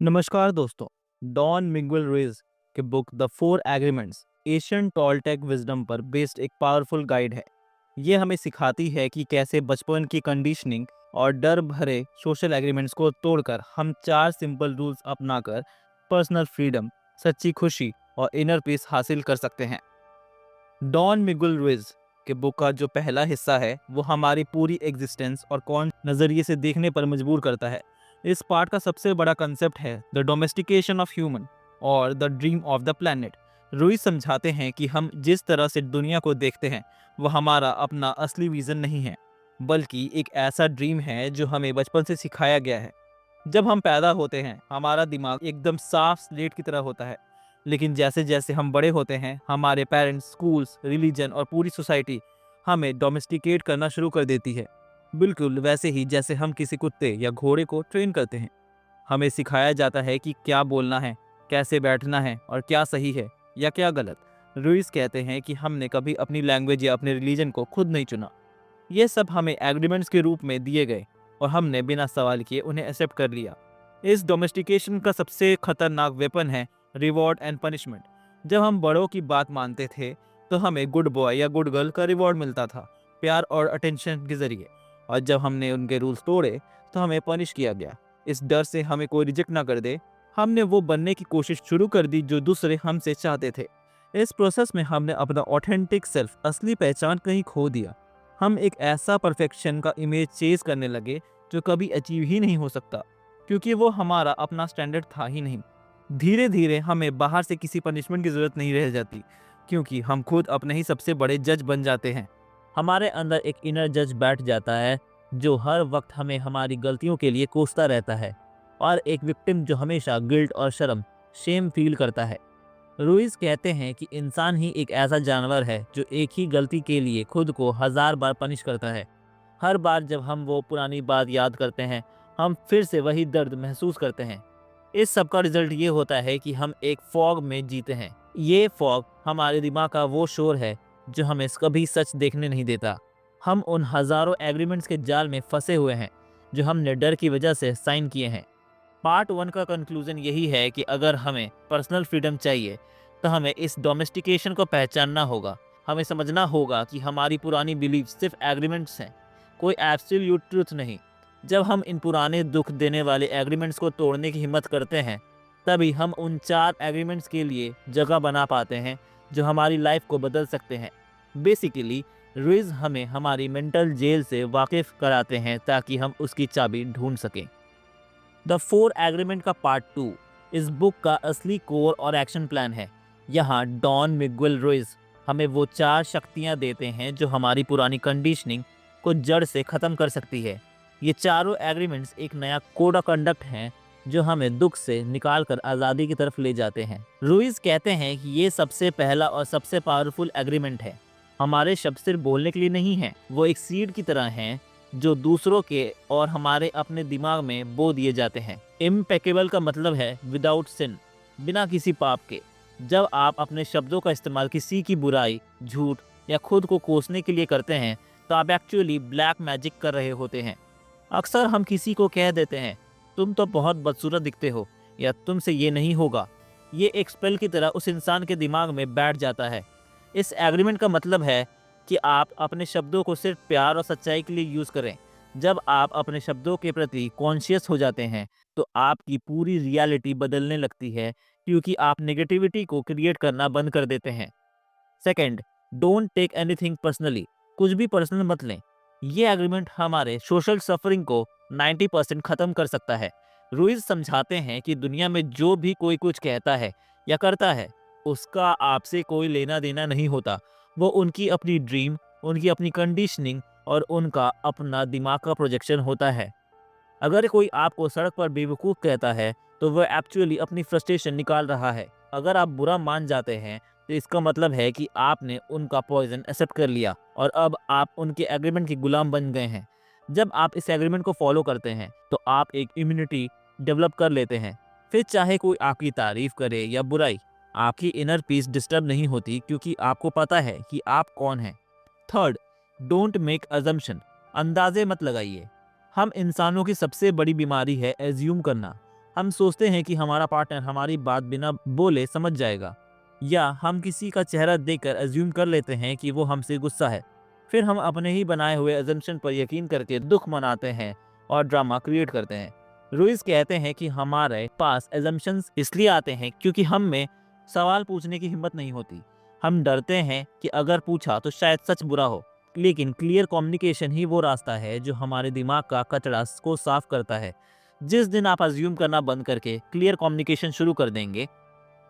नमस्कार दोस्तों। Don Miguel Ruiz के book the four agreements Asian Toltec wisdom पर बेस्ड एक पावरफुल गाइड है। ये हमें सिखाती है कि कैसे बचपन की कंडीशनिंग और डर भरे सोशल एग्रीमेंट्स को तोड़कर हम चार सिंपल रूल्स अपनाकर पर्सनल फ्रीडम, सच्ची खुशी और इनर पीस हासिल कर सकते हैं। डॉन मिगुएल रुइज के बुक का जो पहला हिस्सा है वो हमारी पूरी एग्जिस्टेंस और कौन नज़रिए से देखने पर मजबूर करता है। इस पार्ट का सबसे बड़ा कंसेप्ट है द डोमेस्टिकेशन ऑफ ह्यूमन और the dream of the planet. Ruiz समझाते हैं कि हम जिस तरह से दुनिया को देखते हैं वह हमारा अपना असली विजन नहीं है, बल्कि एक ऐसा ड्रीम है जो हमें बचपन से सिखाया गया है। जब हम पैदा होते हैं हमारा दिमाग एकदम साफ स्लेट की तरह होता है, लेकिन जैसे जैसे हम बड़े होते हैं हमारे पेरेंट्स, स्कूल्स, रिलीजन और पूरी सोसाइटी हमें डोमेस्टिकेट करना शुरू कर देती है। बिल्कुल वैसे ही जैसे हम किसी कुत्ते या घोड़े को ट्रेन करते हैं। हमें सिखाया जाता है कि क्या बोलना है, कैसे बैठना है और क्या सही है या क्या गलत। रुइस कहते हैं कि हमने कभी अपनी लैंग्वेज या अपने रिलीजन को खुद नहीं चुना। ये सब हमें एग्रीमेंट्स के रूप में दिए गए और हमने बिना सवाल किए उन्हें एक्सेप्ट कर लिया। इस डोमेस्टिकेशन का सबसे खतरनाक वेपन है रिवॉर्ड एंड पनिशमेंट। जब हम बड़ों की बात मानते थे तो हमें गुड बॉय या गुड गर्ल का रिवॉर्ड मिलता था, प्यार और अटेंशन के जरिए। और जब हमने उनके रूल्स तोड़े तो हमें पनिश किया गया। इस डर से हमें कोई रिजेक्ट ना कर दे, हमने वो बनने की कोशिश शुरू कर दी जो दूसरे हमसे चाहते थे। इस प्रोसेस में हमने अपना ऑथेंटिक सेल्फ, असली पहचान कहीं खो दिया। हम एक ऐसा परफेक्शन का इमेज चेज करने लगे जो कभी अचीव ही नहीं हो सकता, क्योंकि वो हमारा अपना स्टैंडर्ड था ही नहीं। धीरे धीरे हमें बाहर से किसी पनिशमेंट की ज़रूरत नहीं रह जाती, क्योंकि हम खुद अपने ही सबसे बड़े जज बन जाते हैं। हमारे अंदर एक इनर जज बैठ जाता है जो हर वक्त हमें हमारी गलतियों के लिए कोसता रहता है, और एक विक्टिम जो हमेशा गिल्ट और शर्म, शेम फील करता है। रुइस कहते हैं कि इंसान ही एक ऐसा जानवर है जो एक ही गलती के लिए खुद को 1000 बार पनिश करता है। हर बार जब हम वो पुरानी बात याद करते हैं हम फिर से वही दर्द महसूस करते हैं। इस सब का रिजल्ट ये होता है कि हम एक फॉग में जीते हैं। ये फॉग हमारे दिमाग का वो शोर है जो हमें कभी सच देखने नहीं देता। हम उन हजारों एग्रीमेंट्स के जाल में फंसे हुए हैं जो हमने डर की वजह से साइन किए हैं। पार्ट 1 का कंक्लूजन यही है कि अगर हमें पर्सनल फ्रीडम चाहिए तो हमें इस डोमेस्टिकेशन को पहचानना होगा। हमें समझना होगा कि हमारी पुरानी बिलीफ सिर्फ एग्रीमेंट्स हैं, कोई एब्सोल्यूट ट्रुथ नहीं। जब हम इन पुराने दुख देने वाले एग्रीमेंट्स को तोड़ने की हिम्मत करते हैं तभी हम उन 4 एग्रीमेंट्स के लिए जगह बना पाते हैं जो हमारी लाइफ को बदल सकते हैं। बेसिकली रुइज हमें हमारी मेंटल जेल से वाकिफ कराते हैं ताकि हम उसकी चाबी ढूंढ सकें। द फोर एग्रीमेंट का पार्ट 2 इस बुक का असली कोर और एक्शन प्लान है। यहाँ डॉन मिगुएल रुइज हमें वो 4 शक्तियाँ देते हैं जो हमारी पुरानी कंडीशनिंग को जड़ से ख़त्म कर सकती है। ये चारों एग्रीमेंट्स एक नया कोड ऑफ कंडक्ट हैं जो हमें दुख से निकाल कर आज़ादी की तरफ ले जाते हैं। रुइज कहते हैं कि ये सबसे पहला और सबसे पावरफुल एग्रीमेंट है। हमारे शब्द सिर्फ बोलने के लिए नहीं हैं, वो एक सीड की तरह हैं जो दूसरों के और हमारे अपने दिमाग में बो दिए जाते हैं। इम्पेकेबल का मतलब है विदाउट सिन, बिना किसी पाप के। जब आप अपने शब्दों का इस्तेमाल किसी की बुराई, झूठ या खुद को कोसने के लिए करते हैं तो आप एक्चुअली ब्लैक मैजिक कर रहे होते हैं। अक्सर हम किसी को कह देते हैं तुम तो बहुत बदसूरत दिखते हो या तुमसे ये नहीं होगा। ये एक स्पेल की तरह उस इंसान के दिमाग में बैठ जाता है। इस एग्रीमेंट का मतलब है कि आप अपने शब्दों को सिर्फ प्यार और सच्चाई के लिए यूज़ करें। जब आप अपने शब्दों के प्रति कॉन्शियस हो जाते हैं तो आपकी पूरी रियलिटी बदलने लगती है, क्योंकि आप नेगेटिविटी को क्रिएट करना बंद कर देते हैं। Second, don't take anything personally, कुछ भी पर्सनल मत लें। ये एग्रीमेंट हमारे सोशल सफरिंग को 90% ख़त्म कर सकता है। रुइज समझाते हैं कि दुनिया में जो भी कोई कुछ कहता है या करता है उसका आपसे कोई लेना देना नहीं होता। वो उनकी अपनी ड्रीम, उनकी अपनी कंडीशनिंग और उनका अपना दिमाग का प्रोजेक्शन होता है। अगर कोई आपको सड़क पर बेवकूफ़ कहता है तो वह एक्चुअली अपनी फ्रस्ट्रेशन निकाल रहा है। अगर आप बुरा मान जाते हैं तो इसका मतलब है कि आपने उनका पॉइजन एक्सेप्ट कर लिया और अब आप उनके एग्रीमेंट के गुलाम बन गए हैं। जब आप इस एग्रीमेंट को फॉलो करते हैं तो आप एक इम्यूनिटी डेवलप कर लेते हैं। फिर चाहे कोई आपकी तारीफ करे या बुराई, आपकी इनर पीस डिस्टर्ब नहीं होती, क्योंकि आपको पता है कि आप कौन हैं। थर्ड, डोंट मेक अजम्पशन, अंदाजे मत लगाइए। हम इंसानों की सबसे बड़ी बीमारी है एज्यूम करना। हम सोचते हैं कि हमारा पार्टनर हमारी बात बिना बोले समझ जाएगा, या हम किसी का चेहरा देखकर अज्यूम कर लेते हैं कि वो हमसे गुस्सा है। फिर हम अपने ही बनाए हुए अजम्पशन पर यकीन करके दुख मनाते हैं और ड्रामा क्रिएट करते हैं। रुइस कहते हैं कि हमारे पास अजम्पशंस इसलिए आते हैं क्योंकि हम में सवाल पूछने की हिम्मत नहीं होती। हम डरते हैं कि अगर पूछा तो शायद सच बुरा हो। लेकिन क्लियर कम्युनिकेशन ही वो रास्ता है जो हमारे दिमाग का कचरा को साफ करता है। जिस दिन आप अज्यूम करना बंद करके क्लियर कम्युनिकेशन शुरू कर देंगे,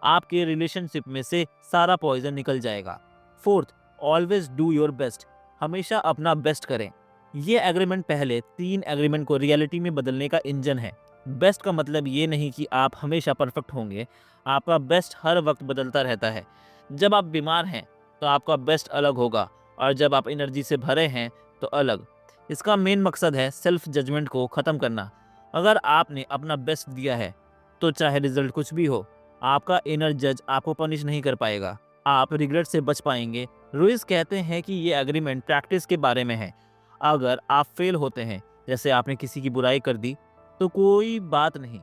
आपके रिलेशनशिप में से सारा पॉइजन निकल जाएगा। Fourth, always do your best. हमेशा अपना बेस्ट करें। ये एग्रीमेंट पहले 3 एग्रीमेंट को रियलिटी में बदलने का इंजन है। बेस्ट का मतलब ये नहीं कि आप हमेशा परफेक्ट होंगे, आपका बेस्ट हर वक्त बदलता रहता है। जब आप बीमार हैं तो आपका बेस्ट अलग होगा, और जब आप एनर्जी से भरे हैं तो अलग। इसका मेन मकसद है सेल्फ जजमेंट को ख़त्म करना। अगर आपने अपना बेस्ट दिया है तो चाहे रिजल्ट कुछ भी हो, आपका इनर जज आपको पनिश नहीं कर पाएगा। आप रिग्रेट से बच पाएंगे। रुइस कहते हैं कि ये एग्रीमेंट प्रैक्टिस के बारे में है। अगर आप फेल होते हैं, जैसे आपने किसी की बुराई कर दी, तो कोई बात नहीं,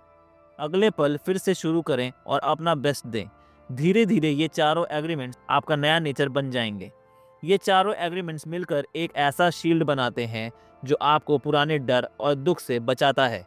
अगले पल फिर से शुरू करें और अपना बेस्ट दें। धीरे धीरे ये चारों एग्रीमेंट्स आपका नया नेचर बन जाएंगे। ये चारों एग्रीमेंट्स मिलकर एक ऐसा शील्ड बनाते हैं जो आपको पुराने डर और दुख से बचाता है।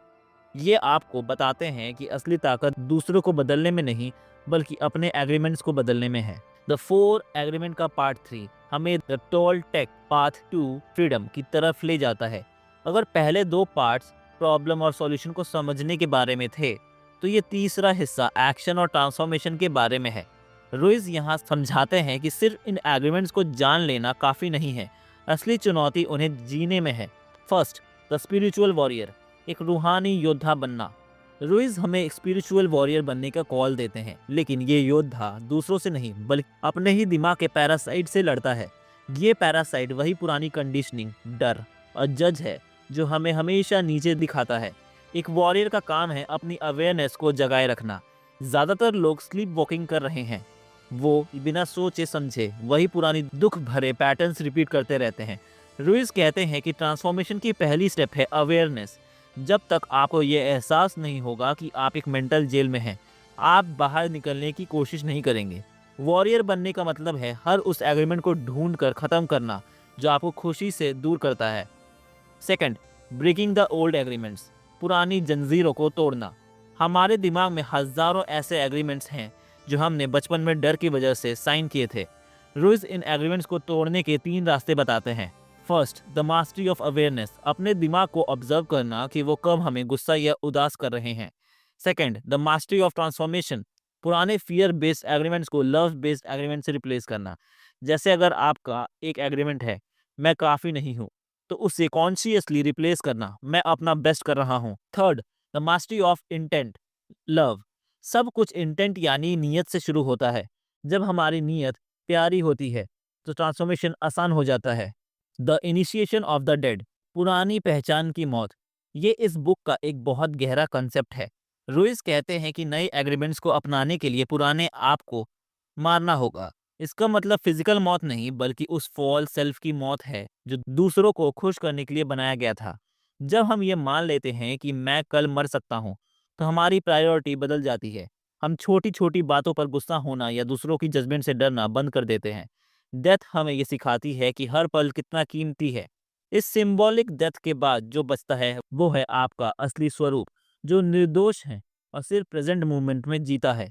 ये आपको बताते हैं कि असली ताकत दूसरों को बदलने में नहीं, बल्कि अपने एग्रीमेंट्स को बदलने में है। द 4 एग्रीमेंट का पार्ट 3 हमें the Toltec path to freedom की तरफ ले जाता है। अगर पहले 2 पार्ट्स प्रॉब्लम और सॉल्यूशन को समझने के बारे में थे, तो ये तीसरा हिस्सा एक्शन और ट्रांसफॉर्मेशन के बारे में है। रुइस यहाँ समझाते हैं कि सिर्फ इन एग्रीमेंट्स को जान लेना काफ़ी नहीं है, असली चुनौती उन्हें जीने में है। फर्स्ट, द स्पिरिचुअल वॉरियर, एक रूहानी योद्धा बनना। रुइस हमें एक स्पिरिचुअल वॉरियर बनने का कॉल देते हैं, लेकिन ये योद्धा दूसरों से नहीं बल्कि अपने ही दिमाग के पैरासाइट से लड़ता है। ये पैरासाइट वही पुरानी कंडीशनिंग, डर और जज है जो हमें हमेशा नीचे दिखाता है। एक वॉरियर का काम है अपनी अवेयरनेस को जगाए रखना। ज़्यादातर लोग स्लीप वॉकिंग कर रहे हैं। वो बिना सोचे समझे वही पुरानी दुख भरे पैटर्न्स रिपीट करते रहते हैं। रुइस कहते हैं कि ट्रांसफॉर्मेशन की पहली स्टेप है अवेयरनेस। जब तक आपको ये एहसास नहीं होगा कि आप एक मेंटल जेल में हैं, आप बाहर निकलने की कोशिश नहीं करेंगे। वॉरियर बनने का मतलब है हर उस एग्रीमेंट को ढूंढ कर ख़त्म करना जो आपको खुशी से दूर करता है। Second, breaking the old agreements, पुरानी जंजीरों को तोड़ना। हमारे दिमाग में हज़ारों ऐसे एग्रीमेंट्स हैं जो हमने बचपन में डर की वजह से साइन किए थे। रुइस इन एग्रीमेंट्स को तोड़ने के 3 रास्ते बताते हैं। First, the mastery of awareness, अपने दिमाग को ऑब्जर्व करना कि वो कब हमें गुस्सा या उदास कर रहे हैं। Second, the mastery of transformation, पुराने फियर बेस्ड एग्रीमेंट्स को लव बेस्ड एग्रीमेंट से रिप्लेस करना। जैसे अगर आपका एक एग्रीमेंट है, मैं काफ़ी नहीं हूँ, तो उसे कॉन्शियसली रिप्लेस करना, मैं अपना बेस्ट कर रहा हूँ। Third, the mastery of intent, love, सब कुछ इंटेंट यानी नीयत से शुरू होता है। जब हमारी नीयत प्यारी होती है तो ट्रांसफॉर्मेशन आसान हो जाता है। The initiation of the dead, पुरानी पहचान की मौत, ये इस बुक का एक बहुत गहरा कंसेप्ट है। रुइस कहते हैं कि नए एग्रीमेंट्स को अपनाने के लिए पुराने आप को मारना होगा। इसका मतलब फिजिकल मौत नहीं, बल्कि उस फॉल्स सेल्फ की मौत है जो दूसरों को खुश करने के लिए बनाया गया था। जब हम ये मान लेते हैं कि मैं कल मर सकता हूँ, तो हमारी प्रायोरिटी बदल जाती है। हम छोटी छोटी बातों पर गुस्सा होना या दूसरों की जजमेंट से डरना बंद कर देते हैं। डेथ हमें ये सिखाती है कि हर पल कितना कीमती है। इस सिंबॉलिक डेथ के बाद जो बचता है वो है आपका असली स्वरूप, जो निर्दोष है और सिर्फ प्रेजेंट मोमेंट में जीता है।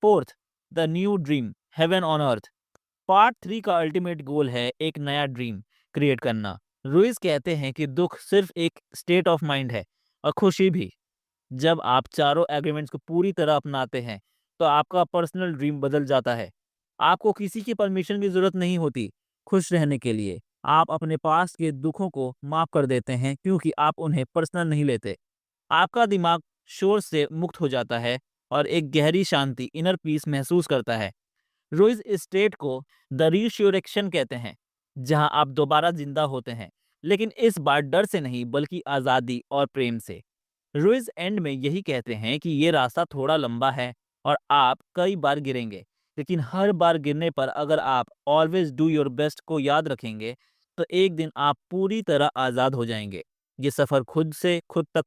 Fourth, the new dream, heaven on earth, part 3 का अल्टीमेट गोल है एक नया ड्रीम क्रिएट करना। रुइस कहते हैं कि दुख सिर्फ एक स्टेट ऑफ माइंड है और खुशी भी। जब आप चारों एग्रीमेंट्स को पूरी तरह अपनाते हैं, तो आपका पर्सनल ड्रीम बदल जाता है। आपको किसी की परमिशन की जरूरत नहीं होती खुश रहने के लिए। आप अपने पास के दुखों को माफ कर देते हैं क्योंकि आप उन्हें पर्सनल नहीं लेते। आपका दिमाग शोर से मुक्त हो जाता है और एक गहरी शांति, इनर पीस महसूस करता है। रोइज स्टेट को द रिश्योरेक्शन कहते हैं, जहां आप दोबारा जिंदा होते हैं, लेकिन इस बार डर से नहीं बल्कि आज़ादी और प्रेम से। रुइज एंड में यही कहते हैं कि ये रास्ता थोड़ा लंबा है और आप कई बार गिरेंगे, लेकिन हर बार गिरने पर अगर आप ऑलवेज डू योर बेस्ट को याद रखेंगे, तो एक दिन आप पूरी तरह आज़ाद हो जाएंगे। ये सफ़र खुद से खुद तक